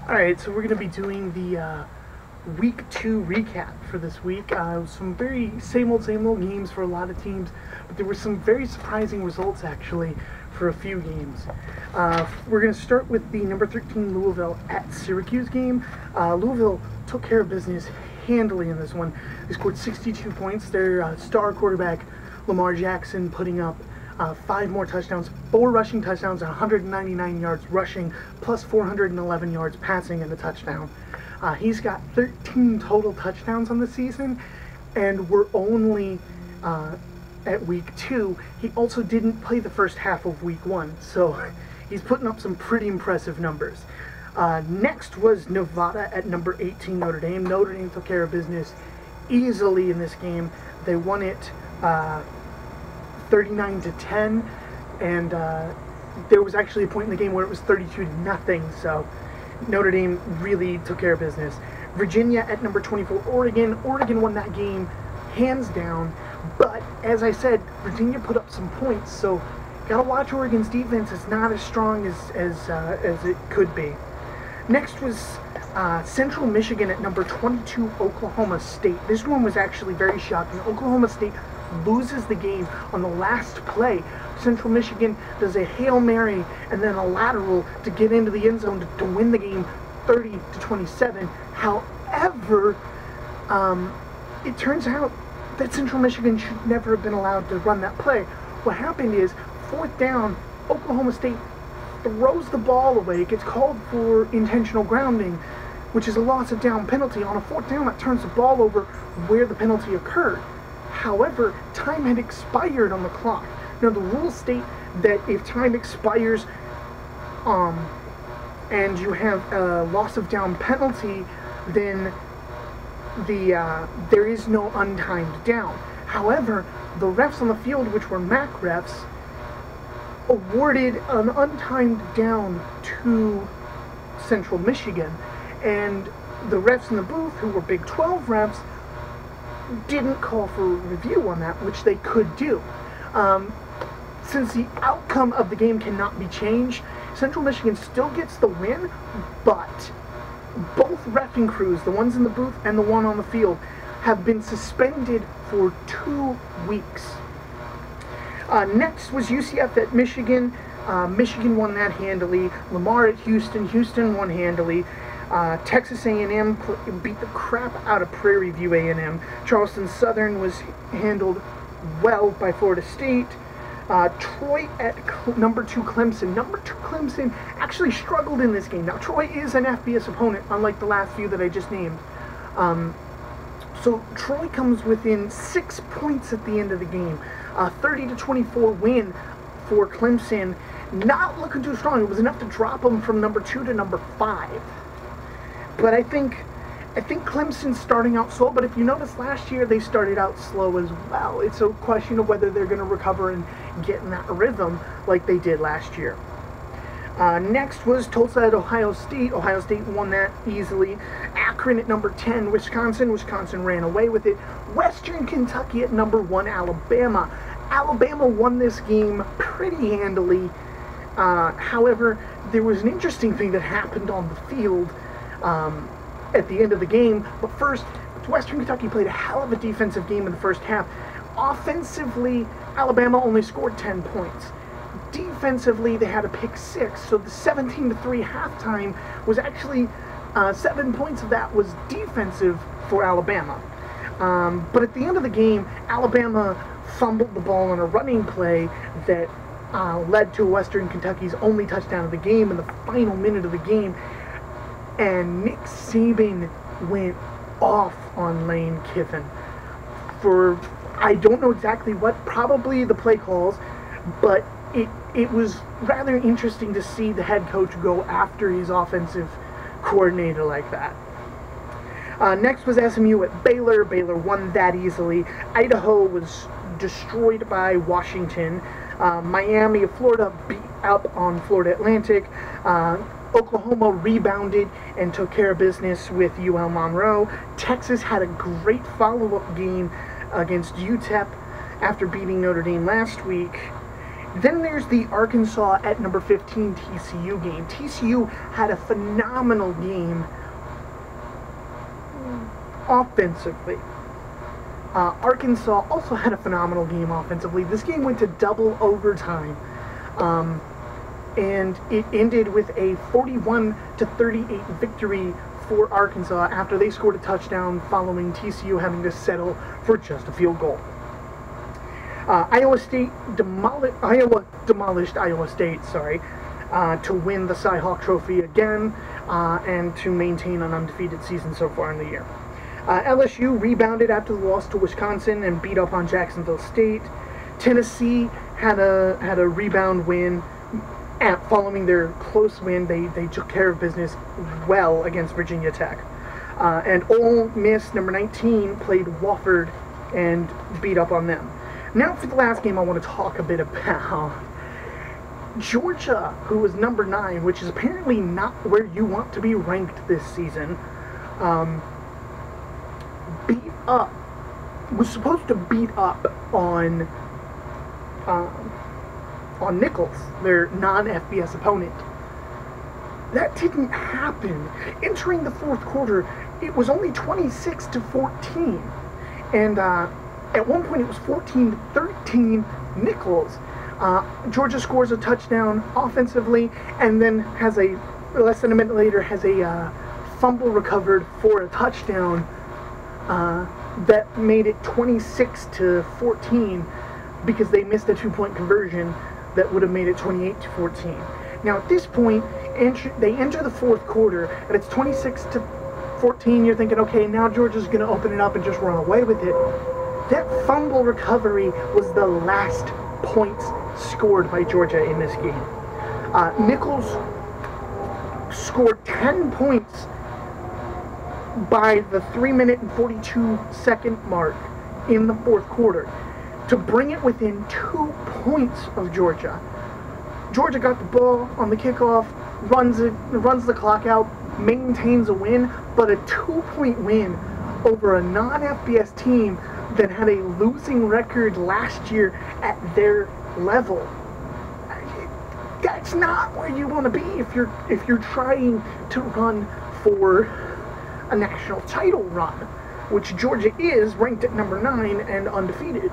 Alright, so we're going to be doing the week 2 recap for this week. Some very same old games for a lot of teams, but there were some very surprising results actually for a few games. We're going to start with the number 13 Louisville at Syracuse game. Louisville took care of business handily in this one. They scored 62 points. Their star quarterback, Lamar Jackson, putting up 5 more touchdowns, 4 rushing touchdowns, 199 yards rushing, plus 411 yards passing and a touchdown. He's got 13 total touchdowns on the season, and we're only at week 2. He also didn't play the first half of week 1, so he's putting up some pretty impressive numbers. Next was Nevada at number 18 Notre Dame. Notre Dame took care of business easily in this game. They won it 39-10, and there was actually a point in the game where it was 32-0, so Notre Dame really took care of business. Virginia at number 24 Oregon. Oregon won that game hands down, but as I said, Virginia put up some points, so gotta watch Oregon's defense. It's not as strong as it could be. Next was Central Michigan at number 22 Oklahoma State. This one was actually very shocking. Oklahoma State loses the game on the last play. Central Michigan does a Hail Mary and then a lateral to get into the end zone to win the game 30-27. However, it turns out that Central Michigan should never have been allowed to run that play. What happened is, 4th down, Oklahoma State throws the ball away. It gets called for intentional grounding, which is a loss of down penalty. On a 4th down, that turns the ball over where the penalty occurred. However, time had expired on the clock. Now, the rules state that if time expires and you have a loss of down penalty, then there is no untimed down. However, the refs on the field, which were MAC refs, awarded an untimed down to Central Michigan, and the refs in the booth, who were Big 12 refs, didn't call for review on that, which they could do. Since the outcome of the game cannot be changed, Central Michigan still gets the win, but both reffing crews, the ones in the booth and the one on the field, have been suspended for 2 weeks. Next was UCF at Michigan. Michigan won that handily. Lamar at Houston. Houston won handily. Texas A&M beat the crap out of Prairie View A&M. Charleston Southern was handled well by Florida State. Troy at number 2 Clemson. Number 2 Clemson actually struggled in this game. Now, Troy is an FBS opponent, unlike the last few that I just named. So Troy comes within 6 points at the end of the game. 30-24 win for Clemson. Not looking too strong. It was enough to drop them from number 2 to number 5. But I think Clemson's starting out slow, but if you notice last year they started out slow as well. It's a question of whether they're going to recover and get in that rhythm like they did last year. Next was Tulsa at Ohio State. Ohio State won that easily. Akron at number 10 Wisconsin. Wisconsin ran away with it. Western Kentucky at number 1 Alabama. Alabama won this game pretty handily. However, there was an interesting thing that happened on the field at the end of the game. But first, Western Kentucky played a hell of a defensive game in the first half. Offensively, Alabama only scored 10 points. Defensively, they had a pick 6, so the 17-3 halftime was actually 7 points of that was defensive for Alabama. But at the end of the game, Alabama fumbled the ball on a running play that led to Western Kentucky's only touchdown of the game in the final minute of the game. And Nick Saban went off on Lane Kiffin for, I don't know exactly what, probably the play calls, but it was rather interesting to see the head coach go after his offensive coordinator like that. Next was SMU at Baylor. Baylor won that easily. Idaho was destroyed by Washington. Miami of Florida beat up on Florida Atlantic. Oklahoma rebounded and took care of business with UL Monroe. Texas had a great follow-up game against UTEP after beating Notre Dame last week. Then there's the Arkansas at number 15 TCU game. TCU had a phenomenal game offensively. Arkansas also had a phenomenal game offensively. This game went to double overtime, and it ended with a 41-38 victory for Arkansas after they scored a touchdown following TCU having to settle for just a field goal. Iowa demolished Iowa State, to win the Cy-Hawk Trophy again, and to maintain an undefeated season so far in the year. LSU rebounded after the loss to Wisconsin and beat up on Jacksonville State. Tennessee had a rebound win. Following their close win, they took care of business well against Virginia Tech. And Ole Miss, number 19, played Wofford and beat up on them. Now for the last game I want to talk a bit about. Georgia, who was number 9, which is apparently not where you want to be ranked this season, was supposed to beat up on Nicholls, their non-FBS opponent. That didn't happen. Entering the fourth quarter, it was only 26-14, and at one point it was 14-13 Nicholls. Georgia scores a touchdown offensively, and then less than a minute later has a fumble recovered for a touchdown that made it 26-14 because they missed a 2-point conversion that would have made it 28-14. Now at this point, they enter the fourth quarter, and it's 26-14. You're thinking, okay, now Georgia's going to open it up and just run away with it. That fumble recovery was the last points scored by Georgia in this game. Nicholls scored 10 points by the 3-minute and 42-second mark in the fourth quarter to bring it within 2 points of Georgia. Georgia got the ball on the kickoff, runs the clock out, maintains a win, but a 2-point win over a non-FBS team that had a losing record last year at their level. That's not where you want to be if you're trying to run for a national title run, which Georgia is, ranked at number 9 and undefeated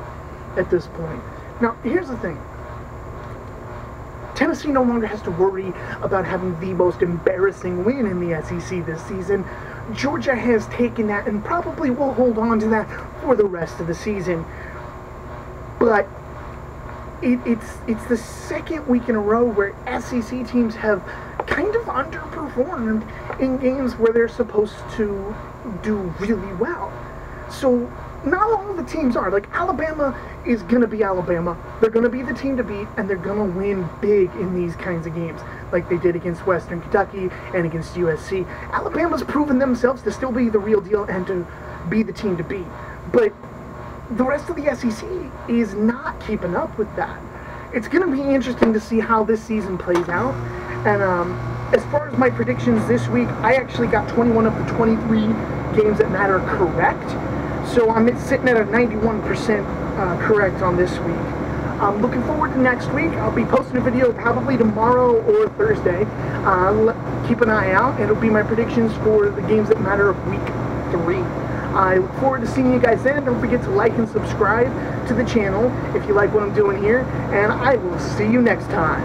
at this point. Now, here's the thing. Tennessee no longer has to worry about having the most embarrassing win in the SEC this season. Georgia has taken that and probably will hold on to that for the rest of the season. But it's the second week in a row where SEC teams have kind of underperformed in games where they're supposed to do really well. So not all of the teams are. Like, Alabama is going to be Alabama. They're going to be the team to beat, and they're going to win big in these kinds of games, like they did against Western Kentucky and against USC. Alabama's proven themselves to still be the real deal and to be the team to beat. But the rest of the SEC is not keeping up with that. It's going to be interesting to see how this season plays out. And as far as my predictions this week, I actually got 21 of the 23 games that matter correct. So I'm sitting at a 91% correct on this week. I'm looking forward to next week. I'll be posting a video probably tomorrow or Thursday. Keep an eye out. It'll be my predictions for the games that matter of week 3. I look forward to seeing you guys then. Don't forget to like and subscribe to the channel if you like what I'm doing here. And I will see you next time.